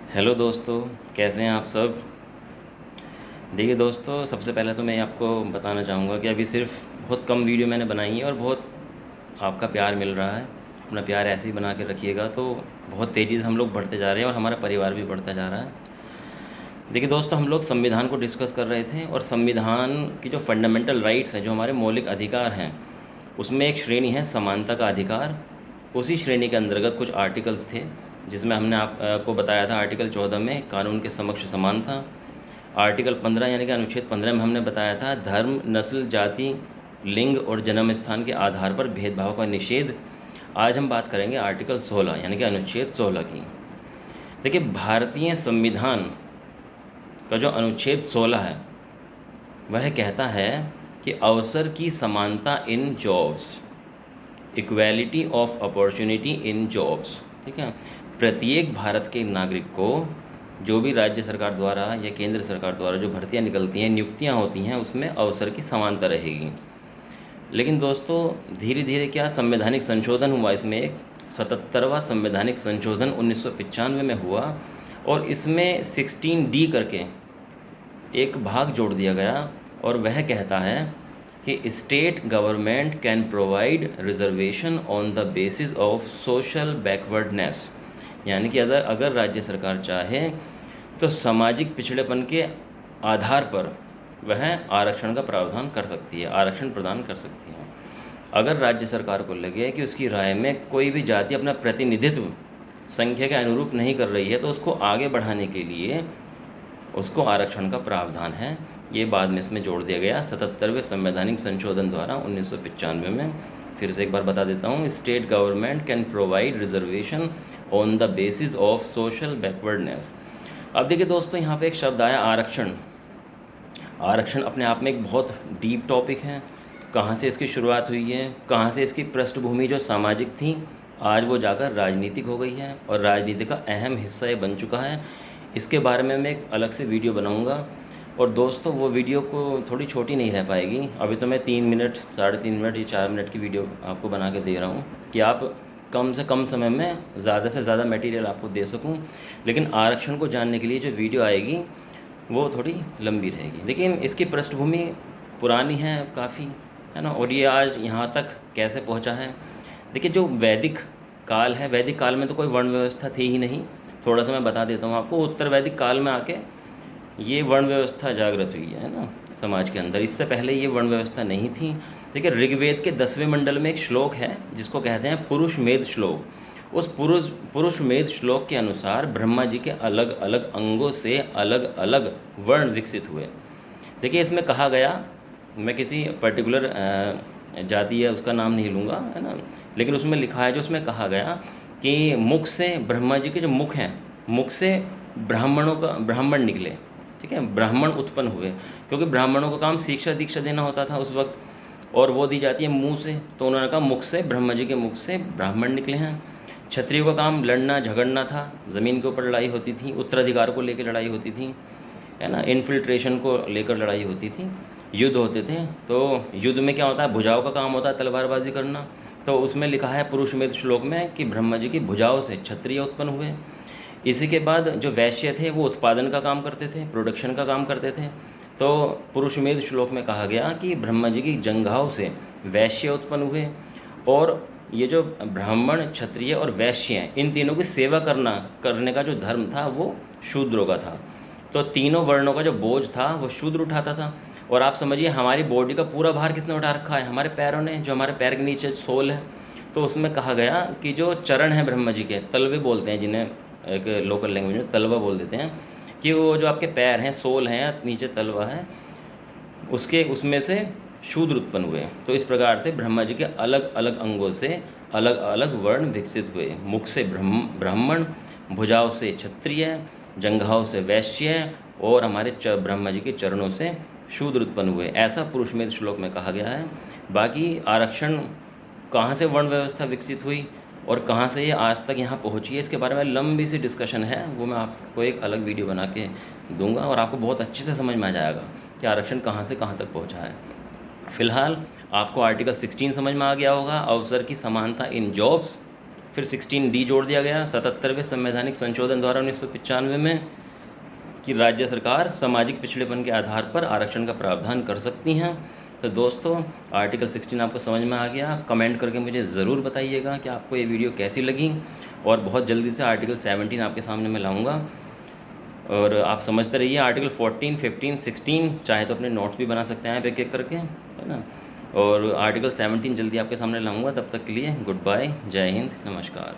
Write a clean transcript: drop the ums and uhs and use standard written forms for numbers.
Hello दोस्तों, कैसे हैं आप सब। देखिए दोस्तों, सबसे पहले तो मैं आपको बताना चाहूँगा कि अभी सिर्फ बहुत कम वीडियो मैंने बनाई है और बहुत आपका प्यार मिल रहा है। अपना प्यार ऐसे ही बना के रखिएगा तो बहुत तेज़ी से हम लोग बढ़ते जा रहे हैं और हमारा परिवार भी बढ़ता जा रहा है। देखिए दोस्तों, हम लोग संविधान को डिस्कस कर रहे थे और संविधान की जो फंडामेंटल राइट्स हैं, जो हमारे मौलिक अधिकार हैं, उसमें एक श्रेणी है समानता का अधिकार। उसी श्रेणी के अंतर्गत कुछ आर्टिकल्स थे जिसमें हमने आपको बताया था आर्टिकल 14 में कानून के समक्ष समान था। आर्टिकल 15 यानी कि अनुच्छेद 15 में हमने बताया था धर्म, नस्ल, जाति, लिंग और जन्म स्थान के आधार पर भेदभाव का निषेध। आज हम बात करेंगे आर्टिकल 16 यानी कि अनुच्छेद 16 की। देखिए, भारतीय संविधान का जो अनुच्छेद 16 है वह कहता है कि अवसर की समानता in jobs, equality of opportunity in jobs. ठीक है, प्रत्येक भारत के नागरिक को जो भी राज्य सरकार द्वारा या केंद्र सरकार द्वारा जो भर्तियां निकलती हैं, नियुक्तियां होती हैं, उसमें अवसर की समानता रहेगी। लेकिन दोस्तों, धीरे धीरे क्या संवैधानिक संशोधन हुआ, इसमें एक 77वां संवैधानिक संशोधन 1995 में हुआ और इसमें 16D करके एक भाग जोड़ दिया गया और वह कहता है कि state government can provide reservation on the basis of social backwardness. यानी कि अगर अगर राज्य सरकार चाहे तो सामाजिक पिछड़ेपन के आधार पर वह आरक्षण का प्रावधान कर सकती है, आरक्षण प्रदान कर सकती है। अगर राज्य सरकार को लगे कि उसकी राय में कोई भी जाति अपना प्रतिनिधित्व संख्या के अनुरूप नहीं कर रही है तो उसको आगे बढ़ाने के लिए उसको आरक्षण का प्रावधान है। ये बाद में इसमें जोड़ दिया गया 77वें संवैधानिक संशोधन द्वारा 1995 में। फिर से एक बार बता देता हूँ, state government can provide reservation on the basis of social backwardness. अब देखिए दोस्तों, यहाँ पे एक शब्द आया आरक्षण। आरक्षण अपने आप में एक बहुत डीप टॉपिक है। कहाँ से इसकी शुरुआत हुई है, कहाँ से इसकी पृष्ठभूमि जो सामाजिक थी, आज वो जाकर राजनीतिक हो गई है और राजनीति का अहम हिस्सा ये बन चुका है। इसके बारे में मैं एक अलग से वीडियो बनाऊंगा और दोस्तों वो वीडियो को थोड़ी छोटी नहीं रह पाएगी। अभी तो मैं 3 मिनट, 3.5 मिनट या 4 मिनट की वीडियो आपको बना के दे रहा हूँ कि आप कम से कम समय में ज़्यादा से ज़्यादा मटेरियल आपको दे सकूँ। लेकिन आरक्षण को जानने के लिए जो वीडियो आएगी वो थोड़ी लंबी रहेगी। लेकिन इसकी पृष्ठभूमि पुरानी है काफ़ी, है ना। और ये आज यहाँ तक कैसे पहुँचा है। देखिए, जो वैदिक काल है, वैदिक काल में तो कोई वर्ण व्यवस्था थी ही नहीं। थोड़ा सा मैं बता देता हूँ आपको। उत्तर वैदिक काल में आके ये वर्ण व्यवस्था जागृत हुई है ना समाज के अंदर। इससे पहले ये वर्ण व्यवस्था नहीं थी। देखिए, ऋग्वेद के 10वें मंडल में एक श्लोक है जिसको कहते हैं पुरुष मेध श्लोक। उस पुरुष मेध श्लोक के अनुसार ब्रह्मा जी के अलग अलग अंगों से अलग अलग वर्ण विकसित हुए। देखिए, इसमें कहा गया, मैं किसी पर्टिकुलर जाति है उसका नाम नहीं लूँगा, है ना, लेकिन उसमें लिखा है, जो उसमें कहा गया कि मुख से ब्रह्मा जी के जो मुख हैं, मुख से ब्राह्मण निकले। ठीक है, ब्राह्मण उत्पन्न हुए क्योंकि ब्राह्मणों का काम शिक्षा दीक्षा देना होता था उस वक्त, और वो दी जाती है मुंह से। तो उन्होंने कहा मुख से, ब्रह्मा जी के मुख से ब्राह्मण निकले हैं। क्षत्रियों का काम लड़ना झगड़ना था, ज़मीन के ऊपर लड़ाई होती थी, उत्तराधिकार को लेकर लड़ाई होती थी, है ना, इन्फिल्ट्रेशन को लेकर लड़ाई होती थी, युद्ध होते थे। तो युद्ध में क्या होता है, भुजाओं का काम होता है तलवारबाजी करना। तो उसमें लिखा है पुरुष मेध श्लोक में कि ब्रह्मा जी की भुजाओं से क्षत्रिय उत्पन्न हुए। इसी के बाद जो वैश्य थे वो उत्पादन का काम करते थे, प्रोडक्शन का काम करते थे। तो पुरुष मेध श्लोक में कहा गया कि ब्रह्मा जी की जंघाओं से वैश्य उत्पन्न हुए। और ये जो ब्राह्मण, क्षत्रिय और वैश्य हैं, इन तीनों की सेवा करने का जो धर्म था वो शूद्रों का था। तो तीनों वर्णों का जो बोझ था वो शूद्र उठाता था। और आप समझिए, हमारी बॉडी का पूरा भार किसने उठा रखा है, हमारे पैरों ने। जो हमारे पैर के नीचे सोल है, तो उसमें कहा गया कि जो चरण है ब्रह्मा जी के, तलवे बोलते हैं जिन्हें, एक लोकल लैंग्वेज में तलवा बोल देते हैं, कि वो जो आपके पैर हैं, सोल हैं, नीचे तलवा है, उसमें से शूद्र उत्पन्न हुए। तो इस प्रकार से ब्रह्मा जी के अलग अलग अंगों से अलग अलग वर्ण विकसित हुए। मुख से ब्राह्मण, भुजाओं से क्षत्रिय, जंघाओं से वैश्य, और हमारे ब्रह्मा जी के चरणों से शूद्र उत्पन्न हुए। ऐसा पुरुष मेध श्लोक में कहा गया है। बाकी आरक्षण कहाँ से वर्ण व्यवस्था विकसित हुई और कहाँ से ये आज तक यहाँ पहुँची है, इसके बारे में लंबी सी डिस्कशन है, वो मैं आपको एक अलग वीडियो बना के दूंगा और आपको बहुत अच्छे से समझ में आ जाएगा कि आरक्षण कहाँ से कहाँ तक पहुँचा है। फिलहाल आपको आर्टिकल 16 समझ में आ गया होगा, अवसर की समानता इन जॉब्स। फिर 16D जोड़ दिया गया 77वें संवैधानिक संशोधन द्वारा 1995 में कि राज्य सरकार सामाजिक पिछड़ेपन के आधार पर आरक्षण का प्रावधान कर सकती हैं। तो दोस्तों आर्टिकल 16 आपको समझ में आ गया। कमेंट करके मुझे ज़रूर बताइएगा कि आपको ये वीडियो कैसी लगी, और बहुत जल्दी से आर्टिकल 17 आपके सामने मैं लाऊंगा। और आप समझते रहिए आर्टिकल 14, 15, 16, चाहे तो अपने नोट्स भी बना सकते हैं आप एक एक करके, है ना। और आर्टिकल 17 जल्दी आपके सामने लाऊंगा। तब तक के लिए गुड बाय, जय हिंद, नमस्कार।